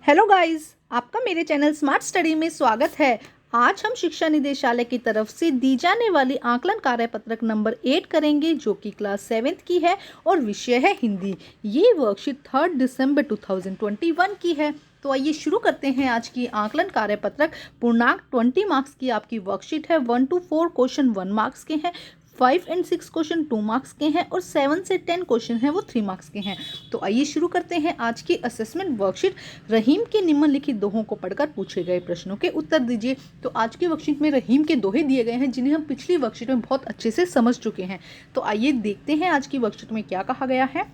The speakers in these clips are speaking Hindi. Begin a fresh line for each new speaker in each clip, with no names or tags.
हेलो गाइस, आपका मेरे चैनल स्मार्ट स्टडी में स्वागत है। आज हम शिक्षा निदेशालय की तरफ से दी जाने वाली आकलन कार्यपत्रक नंबर 8 करेंगे, जो कि क्लास 7th की है और विषय है हिंदी। ये वर्कशीट 3 दिसंबर 2021 की है। तो आइए शुरू करते हैं आज की आकलन कार्यपत्रक। पूर्णांक 20 मार्क्स की आपकी वर्कशीट है। 1 to 4 क्वेश्चन 1 मार्क्स के हैं, 5 and 6 क्वेश्चन 2 मार्क्स के हैं और 7 से 10 क्वेश्चन हैं वो 3 मार्क्स के हैं। तो आइए शुरू करते हैं आज की असेसमेंट वर्कशीट। रहीम के निम्नलिखित दोहों को पढ़कर पूछे गए प्रश्नों के उत्तर दीजिए। तो आज की वर्कशीट में रहीम के दोहे दिए गए हैं, जिन्हें हम पिछली वर्कशीट में बहुत अच्छे से समझ चुके हैं। तो आइए देखते हैं आज की वर्कशीट में क्या कहा गया है।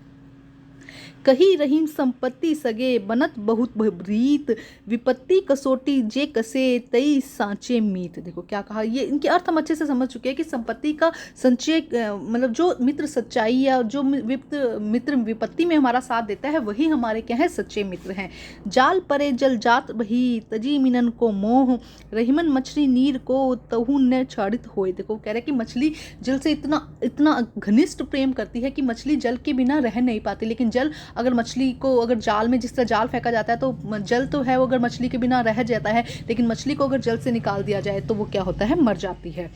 कही रहीम संपत्ति सगे बनत बहुत रीत, विपत्ति कसोटी जे कसे तई सांचे मीत। देखो क्या कहा, ये इनके अर्थ हम अच्छे से समझ चुके हैं कि संपत्ति का संचय मतलब जो मित्र सच्चाई या जो मित्र विपत्ति में हमारा साथ देता है वही हमारे क्या है, सच्चे मित्र हैं। जाल परे जल जात बही तजी मिनन को मोह, रहीमन मछली नीर को तहु न छाड़ित होए। देखो कह रहे कि मछली जल से इतना इतना घनिष्ठ प्रेम करती है कि मछली जल के बिना रह नहीं पाती। लेकिन जल अगर मछली को अगर जाल में जिस तरह जाल फेंका जाता है तो जल तो है वो अगर मछली के बिना रह जाता है, लेकिन मछली को अगर जल से निकाल दिया जाए तो वो क्या होता है, मर जाती है।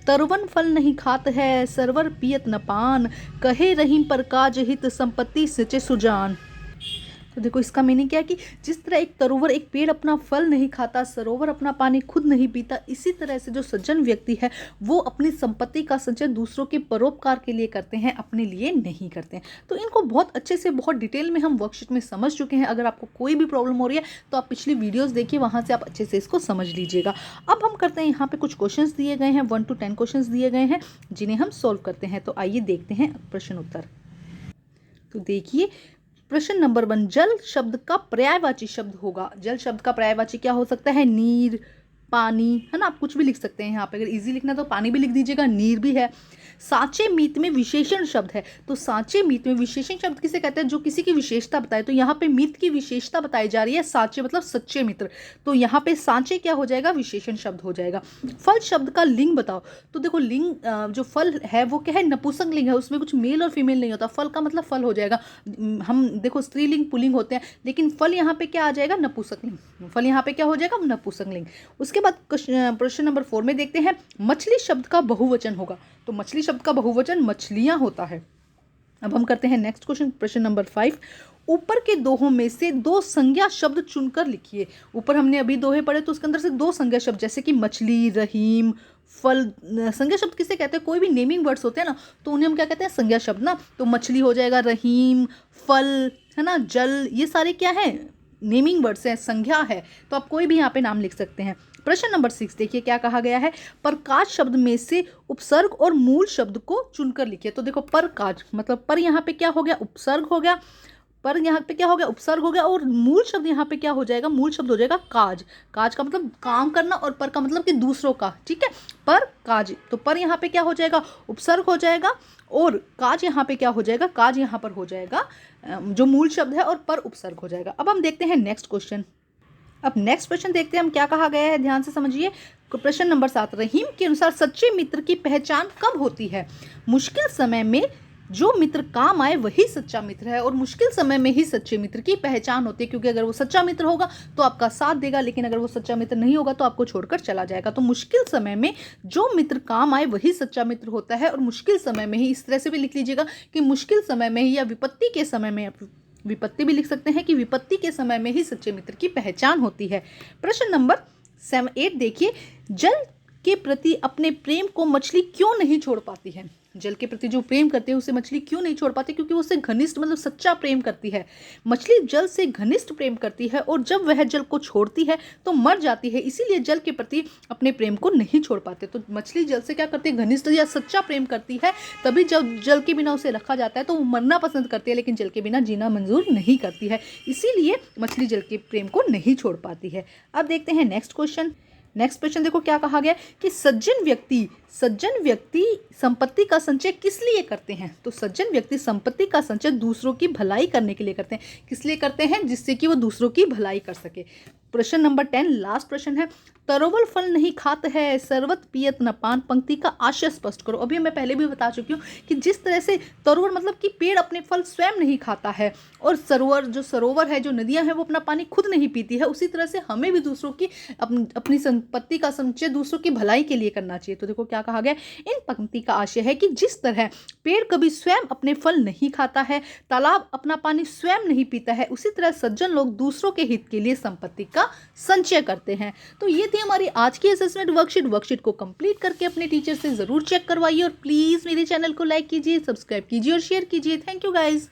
तरवन फल नहीं खात है सरवर पियत न पान, कहे रहीम पर काज हित संपत्ति सिंचे सुजान। तो देखो इसका मीनिंग क्या है कि जिस तरह एक तरोवर एक पेड़ अपना फल नहीं खाता, सरोवर अपना पानी खुद नहीं पीता, इसी तरह से जो सज्जन व्यक्ति है वो अपनी संपत्ति का संचय दूसरों के परोपकार के लिए करते हैं, अपने लिए नहीं करते हैं। तो इनको बहुत अच्छे से बहुत डिटेल में हम वर्कशीट में समझ चुके हैं। अगर आपको कोई भी प्रॉब्लम हो रही है तो आप पिछली वीडियोज़ देखिए, वहाँ से आप अच्छे से इसको समझ लीजिएगा। अब हम करते हैं, यहाँ पे कुछ क्वेश्चंस दिए गए हैं, 1 to 10 क्वेश्चंस दिए गए हैं, जिन्हें हम सॉल्व करते हैं। तो आइए देखते हैं प्रश्न उत्तर। तो देखिए प्रश्न नंबर 1, जल शब्द का पर्यायवाची शब्द होगा। जल शब्द का पर्यायवाची क्या हो सकता है, नीर, पानी, है ना। आप कुछ भी लिख सकते हैं यहाँ पे, अगर इजी लिखना तो पानी भी लिख दीजिएगा, नीर भी है। साचे मीत में विशेषण शब्द है। तो साचे मीत में विशेषण शब्द किसे कहते हैं, जो किसी की विशेषता बताए। तो यहाँ पे मीत की विशेषता बताई जा रही है, साचे मतलब सच्चे मित्र। तो यहाँ पे साचे क्या हो जाएगा, विशेषण शब्द हो जाएगा। फल शब्द का लिंग बताओ। तो देखो लिंग जो फल है वो क्या है, नपुंसक लिंग है, उसमें कुछ मेल और फीमेल नहीं होता। फल का मतलब फल हो जाएगा। हम देखो स्त्रीलिंग पुल्लिंग होते हैं, लेकिन फल यहाँ पे क्या आ जाएगा, नपुंसक लिंग। फल यहाँ पे क्या हो जाएगा, नपुंसक लिंग। उसके बाद प्रश्न नंबर 4 में देखते हैं, मछली शब्द का बहुवचन होगा। तो मछली शब्द का बहुवचन मछलियां होता है। अब हम करते हैं नेक्स्ट क्वेश्चन, प्रश्न नंबर 5। ऊपर के दोहों में से 2 संज्ञा शब्द चुनकर लिखिए। ऊपर हमने अभी दोहे पढ़े तो उसके अंदर से 2 संज्ञा शब्द, जैसे कि मछली, रहीम, फल। संज्ञा शब्द किसे कहते हैं, कोई भी नेमिंग वर्ड्स होते हैं ना, तो उन्हें हम क्या कहते हैं, संज्ञा शब्द ना। तो मछली हो जाएगा, रहीम, फल, है ना, जल, ये सारे क्या है, नेमिंग वर्ड्स हैं, संज्ञा है। तो आप कोई भी यहाँ पे नाम लिख सकते हैं। प्रश्न नंबर 6 देखिए क्या कहा गया है, प्रकाश शब्द में से उपसर्ग और मूल शब्द को चुनकर लिखिए। तो देखो प्रकाश मतलब पर यहाँ पे क्या हो गया, उपसर्ग हो गया, पर यहाँ पे क्या हो गया, उपसर्ग हो गया, और मूल शब्द यहाँ पे क्या हो जाएगा, मूल शब्द हो जाएगा काज। काज का मतलब काम करना और पर का मतलब कि दूसरों का, ठीक है, पर काज। तो पर यहाँ पे क्या हो जाएगा, उपसर्ग हो जाएगा, और काज यहाँ पे क्या हो जाएगा, काज यहाँ पर हो जाएगा जो मूल शब्द है, और पर उपसर्ग हो जाएगा। अब हम देखते हैं नेक्स्ट क्वेश्चन। अब नेक्स्ट प्रश्न देखते हैं हम क्या कहा गया है, ध्यान से समझिए। प्रश्न नंबर 7, रहीम के अनुसार सच्चे मित्र की पहचान कब होती है। मुश्किल समय में जो मित्र काम आए वही सच्चा मित्र है, और मुश्किल समय में ही सच्चे मित्र की पहचान होती है, क्योंकि अगर वो सच्चा मित्र होगा तो आपका साथ देगा, लेकिन अगर वो सच्चा मित्र नहीं होगा तो आपको छोड़कर चला जाएगा। तो मुश्किल समय में जो मित्र काम आए वही सच्चा मित्र होता है, और मुश्किल समय में ही, इस तरह से भी लिख लीजिएगा कि मुश्किल समय में ही, या विपत्ति के समय में, विपत्ति भी लिख सकते हैं कि विपत्ति के समय में ही सच्चे मित्र की पहचान होती है। प्रश्न नंबर 8 देखिए, जल के प्रति अपने प्रेम को मछली क्यों नहीं छोड़ पाती है। जल के प्रति जो प्रेम करते हैं उसे मछली क्यों नहीं छोड़ पाती, क्योंकि वो उससे घनिष्ठ मतलब सच्चा प्रेम करती है। मछली जल से घनिष्ठ प्रेम करती है, और जब वह जल को छोड़ती है तो मर जाती है, इसीलिए जल के प्रति अपने प्रेम को नहीं छोड़ पाते। तो मछली जल से क्या करती है, घनिष्ठ या सच्चा प्रेम करती है, तभी जब जल के बिना उसे रखा जाता है तो वो मरना पसंद करती है, लेकिन जल के बिना जीना मंजूर नहीं करती है, इसीलिए मछली जल के प्रेम को नहीं छोड़ पाती है। अब देखते हैं नेक्स्ट क्वेश्चन। नेक्स्ट प्रश्न देखो क्या कहा गया कि सज्जन व्यक्ति संपत्ति का संचय किस लिए करते हैं। तो सज्जन व्यक्ति संपत्ति का संचय दूसरों की भलाई करने के लिए करते हैं। किस लिए करते हैं, जिससे कि वो दूसरों की भलाई कर सके। प्रश्न नंबर 10 लास्ट प्रश्न है, तरोवल फल नहीं खाता है, शरबत पियत न पान, पंक्ति का आशय स्पष्ट करो। अभी मैं पहले भी बता चुकी हूँ कि जिस तरह से तरोवर मतलब कि पेड़ अपने फल स्वयं नहीं खाता है, और सरोवर है, जो नदियाँ हैं, वो अपना पानी खुद नहीं पीती है, उसी तरह से हमें भी दूसरों की अपनी संपत्ति का संचय दूसरों की भलाई के लिए करना चाहिए। तो देखो क्या कहा गया, इन पंक्ति का आशय है कि जिस तरह पेड़ कभी स्वयं अपने फल नहीं खाता है, तालाब अपना पानी स्वयं नहीं पीता है, उसी तरह सज्जन लोग दूसरों के हित के लिए संपत्ति का संचय करते हैं। तो ये थी हमारी आज की असेसमेंट वर्कशीट को कंप्लीट करके अपने टीचर से जरूर चेक करवाइए, और प्लीज मेरे चैनल को लाइक कीजिए, सब्सक्राइब कीजिए और शेयर कीजिए। Thank you guys.